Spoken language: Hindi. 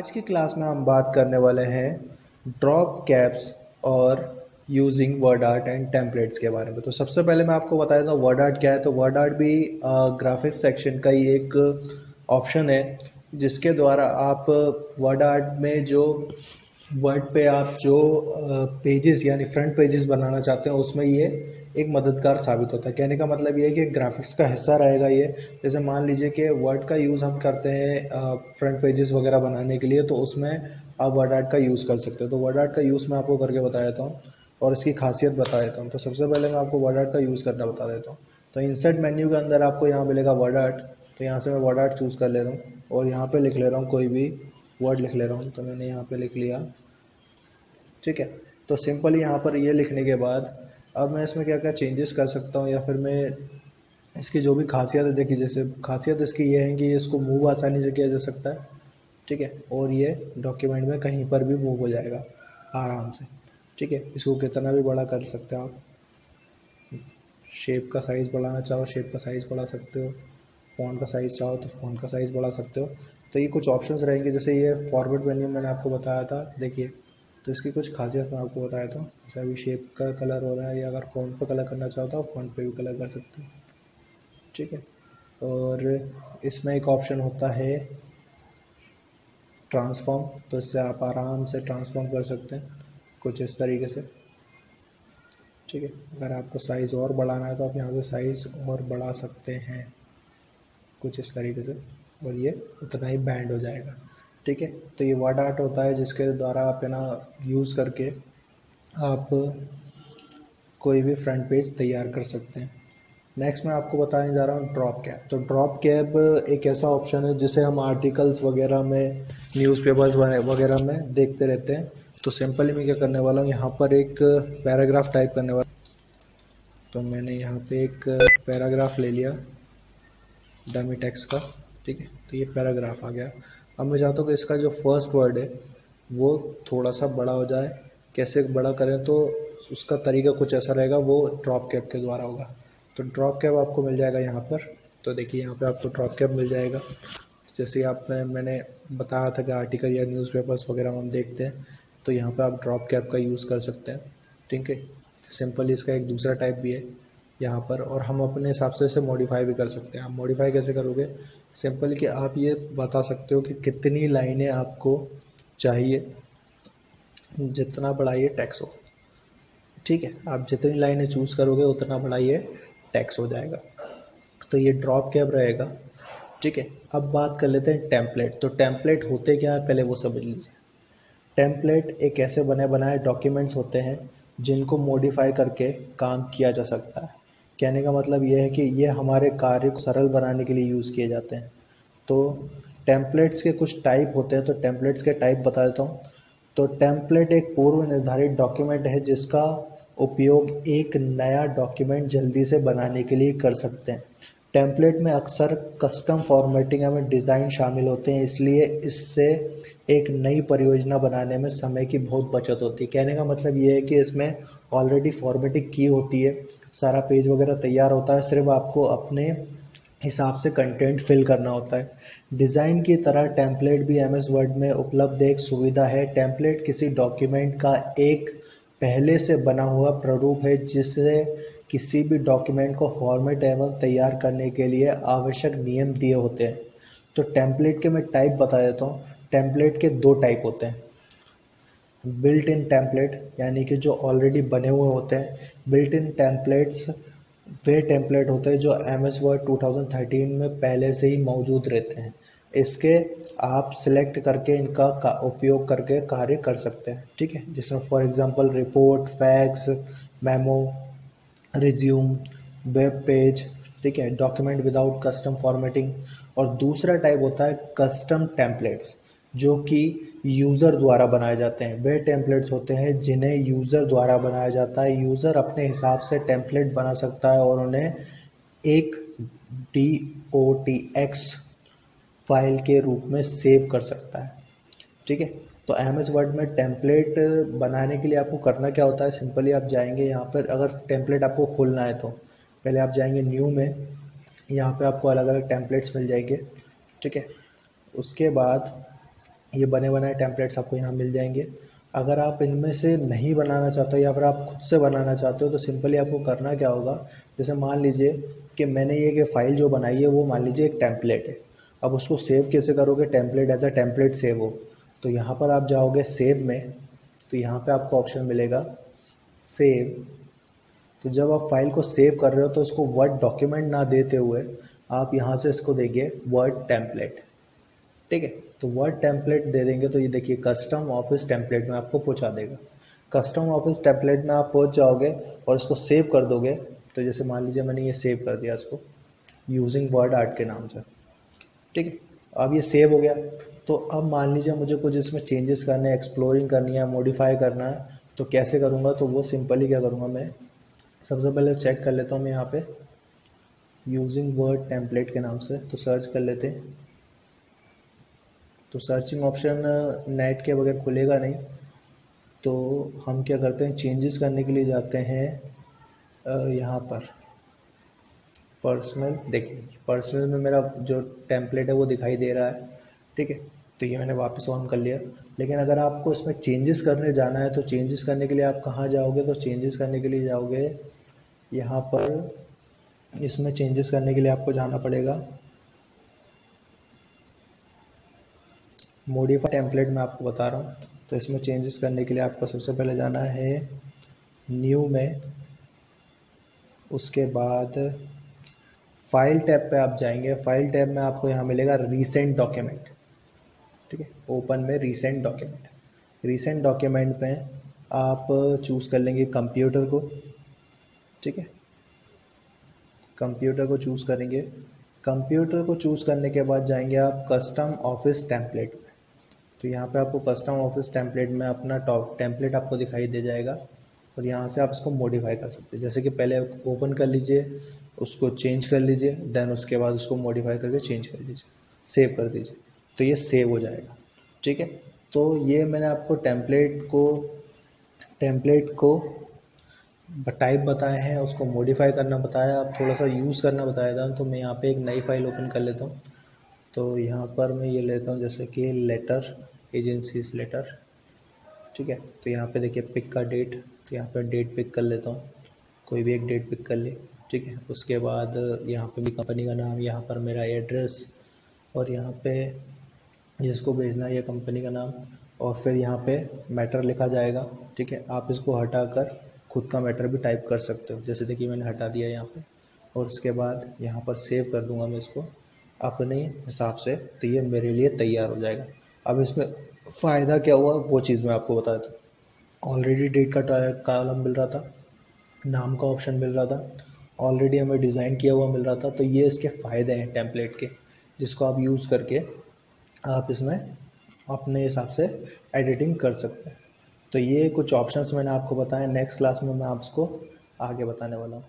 आज की क्लास में हम बात करने वाले हैं ड्रॉप कैप्स और using word art and templates के बारे में। तो सबसे पहले मैं आपको बता देता हूँ वर्ड आर्ट क्या है। तो वर्ड आर्ट भी ग्राफिक्स सेक्शन का ही एक ऑप्शन है जिसके द्वारा आप वर्ड आर्ट में जो वर्ड पे आप जो पेजेस यानी फ्रंट पेजेस बनाना चाहते हैं उसमें ये एक मददगार साबित होता है। कहने का मतलब ये है कि ग्राफिक्स का हिस्सा रहेगा ये। जैसे मान लीजिए कि वर्ड का यूज़ हम करते हैं फ्रंट पेजेस वगैरह बनाने के लिए, तो उसमें आप वर्ड आर्ट का यूज़ कर सकते हो। तो वर्ड आर्ट का यूज़ मैं आपको करके बता देता हूँ और इसकी खासियत बता देता हूँ। तो सबसे पहले मैं आपको वर्ड आर्ट का यूज़ करना बता देता हूँ। तो इंसर्ट मेन्यू के अंदर आपको यहाँ मिलेगा वर्ड आर्ट। तो यहाँ से मैं वर्ड आर्ट चूज़ कर ले रहा हूँ और यहाँ पे लिख ले रहा हूँ, कोई भी वर्ड लिख ले रहा हूँ। तो मैंने यहाँ पे लिख लिया, ठीक है। तो सिंपली यहाँ पर ये लिखने के बाद अब मैं इसमें क्या क्या चेंजेस कर सकता हूँ या फिर मैं इसकी जो भी खासियत है, देखिए जैसे खासियत इसकी ये है कि इसको मूव आसानी से किया जा सकता है, ठीक है। और ये डॉक्यूमेंट में कहीं पर भी मूव हो जाएगा आराम से, ठीक है। इसको कितना भी बड़ा कर सकते हो आप। शेप का साइज़ बढ़ाना चाहो शेप का साइज़ बढ़ा सकते हो, फ़ॉन्ट का साइज़ चाहो तो फ़ॉन्ट का साइज़ बढ़ा सकते हो। तो ये कुछ ऑप्शंस रहेंगे। जैसे ये फॉरवर्ड मेन्यू मैंने आपको बताया था, देखिए। तो इसकी कुछ खासियत मैं आपको बताया था। जैसे अभी शेप का कलर हो रहा है या अगर फ़ॉन्ट पे कलर करना चाहो तो आप फ़ॉन्ट पे भी कलर कर सकते हो, ठीक है। और इसमें एक ऑप्शन होता है ट्रांसफॉर्म। तो इससे आप आराम से ट्रांसफॉर्म कर सकते हैं कुछ इस तरीके से, ठीक है। अगर आपको साइज़ और बढ़ाना है तो आप यहाँ से साइज़ और बढ़ा सकते हैं कुछ इस तरीके से, और ये उतना ही बैंड हो जाएगा, ठीक है। तो ये वर्ड आर्ट होता है जिसके द्वारा आप है ना यूज़ करके आप कोई भी फ्रंट पेज तैयार कर सकते हैं। नेक्स्ट मैं आपको बताने जा रहा हूँ ड्रॉप कैप। तो ड्रॉप कैप एक ऐसा ऑप्शन है जिसे हम आर्टिकल्स वगैरह में, न्यूज़पेपर्स वगैरह में देखते रहते हैं। तो सिंपली मैं क्या करने वाला हूँ, यहाँ पर एक पैराग्राफ टाइप करने वाला। तो मैंने यहाँ पे एक पैराग्राफ ले लिया डमी टेक्स्ट का, ठीक है। तो ये पैराग्राफ आ गया। अब मैं चाहता हूँ कि इसका जो फर्स्ट वर्ड है वो थोड़ा सा बड़ा हो जाए। कैसे बड़ा करें, तो उसका तरीका कुछ ऐसा रहेगा, वो ड्रॉप कैप के द्वारा होगा। तो ड्रॉप कैप आपको मिल जाएगा यहाँ पर। तो देखिए यहाँ पे आपको ड्रॉप कैप मिल जाएगा। जैसे आप मैंने बताया था कि आर्टिकल या न्यूज़पेपर्स वगैरह में हम देखते हैं, तो यहाँ पे आप ड्रॉप कैप का यूज़ कर सकते हैं, ठीक है। सिंपल इसका एक दूसरा टाइप भी है यहाँ पर, और हम अपने हिसाब से इसे मॉडिफाई भी कर सकते हैं। आप मॉडिफाई कैसे करोगे, सिंपल कि आप ये बता सकते हो कि कितनी लाइनें आपको चाहिए, जितना बड़ा ये टेक्स्ट हो, ठीक है। आप जितनी लाइनें चूज़ करोगे उतना बड़ा ये टेक्स्ट हो जाएगा। तो ये ड्रॉप कैप रहेगा, ठीक है। अब बात कर लेते हैं टेम्पलेट। तो टेम्पलेट होते क्या है पहले वो समझ लीजिए। टेम्पलेट एक ऐसे बने बनाए डॉक्यूमेंट्स होते हैं जिनको मॉडिफाई करके काम किया जा सकता है। कहने का मतलब ये है कि ये हमारे कार्य को सरल बनाने के लिए यूज़ किए जाते हैं। तो टेम्पलेट्स के कुछ टाइप होते हैं, तो टेम्पलेट्स के टाइप बता देता हूँ। तो टेम्पलेट एक पूर्व निर्धारित डॉक्यूमेंट है जिसका उपयोग एक नया डॉक्यूमेंट जल्दी से बनाने के लिए कर सकते हैं। टेम्पलेट में अक्सर कस्टम फॉर्मेटिंग एवं डिज़ाइन शामिल होते हैं, इसलिए इससे एक नई परियोजना बनाने में समय की बहुत बचत होती है। कहने का मतलब ये है कि इसमें ऑलरेडी फॉर्मेटिंग की होती है, सारा पेज वगैरह तैयार होता है, सिर्फ आपको अपने हिसाब से कंटेंट फिल करना होता है। डिज़ाइन की तरह टेम्पलेट भी एमएस वर्ड में उपलब्ध एक सुविधा है। टेम्पलेट किसी डॉक्यूमेंट का एक पहले से बना हुआ प्रारूप है जिससे किसी भी डॉक्यूमेंट को फॉर्मेट एवं तैयार करने के लिए आवश्यक नियम दिए होते हैं। तो टेम्पलेट के मैं टाइप बता देता हूँ। टेम्पलेट के दो टाइप होते हैं। बिल्ट इन टेम्पलेट यानी कि जो ऑलरेडी बने हुए होते हैं। Built in templates way template होते हैं जो एमएस वर्ड 2013 में पहले से ही मौजूद रहते हैं। इसके आप सिलेक्ट करके इनका उपयोग करके कार्य कर सकते हैं, ठीक है। जिसमें for example report, fax, memo, resume, web page, ठीक है, डॉक्यूमेंट विदाउट कस्टम फॉर्मेटिंग। और दूसरा टाइप होता है कस्टम टेम्पलेट्स जो कि यूज़र द्वारा बनाए जाते हैं। वे टेम्पलेट्स होते हैं जिन्हें यूज़र द्वारा बनाया जाता है। यूज़र अपने हिसाब से टेम्पलेट बना सकता है और उन्हें एक DOTX फाइल के रूप में सेव कर सकता है, ठीक है। तो एमएस वर्ड में टेम्पलेट बनाने के लिए आपको करना क्या होता है, सिंपली आप जाएंगे यहाँ पर। अगर टेम्पलेट आपको खोलना है तो पहले आप जाएंगे न्यू में, यहाँ पे आपको अलग अलग टेम्पलेट्स मिल जाएंगे, ठीक है। उसके बाद ये बने बनाए टेम्पलेट्स आपको यहाँ मिल जाएंगे। अगर आप इनमें से नहीं बनाना चाहते हो या फिर आप खुद से बनाना चाहते हो तो सिंपली आपको करना क्या होगा, जैसे मान लीजिए कि मैंने ये फाइल जो बनाई है वो मान लीजिए एक टेम्पलेट है। अब उसको सेव कैसे करोगे, template as a template save हो, तो यहाँ पर आप जाओगे सेव में, तो यहाँ पे आपको ऑप्शन मिलेगा सेव। तो जब आप फाइल को सेव कर रहे हो तो इसको वर्ड डॉक्यूमेंट ना देते हुए आप यहाँ से इसको देखिए वर्ड टेम्पलेट, ठीक है। तो वर्ड टेम्पलेट दे देंगे तो ये देखिए कस्टम ऑफिस टेम्पलेट में आपको पहुँचा देगा। कस्टम ऑफिस टेम्पलेट में आप पहुँच जाओगे और इसको सेव कर दोगे। तो जैसे मान लीजिए मैंने ये सेव कर दिया इसको यूजिंग वर्ड आर्ट के नाम से, ठीक है। अब ये सेव हो गया। तो अब मान लीजिए मुझे कुछ इसमें चेंजेस करने हैं, एक्सप्लोरिंग करनी है, मॉडिफाई करना है, तो कैसे करूँगा, तो वो सिंपली क्या करूँगा, मैं सबसे पहले चेक कर लेता हूँ मैं यहाँ पे यूजिंग वर्ड टेम्पलेट के नाम से, तो सर्च कर लेते हैं। तो सर्चिंग ऑप्शन नेट के बगैर खुलेगा नहीं, तो हम क्या करते हैं चेंजेस करने के लिए जाते हैं यहाँ पर पर्सनल। देखिए पर्सनल में मेरा जो टेम्पलेट है वो दिखाई दे रहा है, ठीक है। तो ये मैंने वापस ऑन कर लिया। लेकिन अगर आपको इसमें चेंजेस करने जाना है तो चेंजेस करने के लिए आप कहाँ जाओगे, तो चेंजेस करने के लिए जाओगे यहाँ पर, इसमें चेंजेस करने के लिए आपको जाना पड़ेगा मॉडिफाई टेम्पलेट, मैं आपको बता रहा हूँ। तो इसमें चेंजेस करने के लिए आपको सबसे पहले जाना है न्यू में, उसके बाद फाइल टैब पे आप जाएंगे। फाइल टैब में आपको यहाँ मिलेगा रीसेंट डॉक्यूमेंट, ठीक है। ओपन में रीसेंट डॉक्यूमेंट, रीसेंट डॉक्यूमेंट पे आप चूज़ कर लेंगे कंप्यूटर को, ठीक है। कंप्यूटर को चूज़ करेंगे। कंप्यूटर को चूज़ करने के बाद जाएंगे आप कस्टम ऑफिस टेम्पलेट में। तो यहाँ पे आपको कस्टम ऑफिस टेम्पलेट में अपना टॉप टेम्पलेट आपको दिखाई दे जाएगा और यहाँ से आप इसको मॉडिफाई कर सकते हैं। जैसे कि पहले ओपन कर लीजिए, उसको चेंज कर लीजिए, देन उसके बाद उसको मॉडिफाई करके चेंज कर लीजिए, सेव कर दीजिए, तो ये सेव हो जाएगा, ठीक है। तो ये मैंने आपको टेम्पलेट को टाइप बताए हैं, उसको मॉडिफाई करना बताया, अब थोड़ा सा यूज़ करना बताया था। तो मैं यहाँ पे एक नई फाइल ओपन कर लेता हूँ। तो यहाँ पर मैं ये लेता हूँ जैसे कि लेटर, एजेंसीज लेटर, ठीक है। तो यहाँ पे देखिए पिक का डेट, तो यहाँ पे डेट पिक कर लेता हूँ, कोई भी एक डेट पिक कर ले, ठीक है। उसके बाद यहाँ पे भी कंपनी का नाम, यहाँ पर मेरा एड्रेस, और यहाँ पे जिसको भेजना है ये कंपनी का नाम, और फिर यहाँ पे मैटर लिखा जाएगा, ठीक है। आप इसको हटाकर खुद का मैटर भी टाइप कर सकते हो, जैसे देखिए मैंने हटा दिया यहाँ पे, और उसके बाद यहाँ पर सेव कर दूँगा मैं इसको अपने हिसाब से, तो ये मेरे लिए तैयार हो जाएगा। अब इसमें फ़ायदा क्या हुआ वो चीज़ मैं आपको बता देता हूँ। ऑलरेडी डेट का कॉलम मिल रहा था, नाम का ऑप्शन मिल रहा था, ऑलरेडी हमें डिज़ाइन किया हुआ मिल रहा था। तो ये इसके फ़ायदे हैं टेम्पलेट के, जिसको आप यूज़ करके आप इसमें अपने हिसाब से एडिटिंग कर सकते हैं। तो ये कुछ ऑप्शंस मैंने आपको बताए, नेक्स्ट क्लास में मैं आपको आगे बताने वाला हूँ।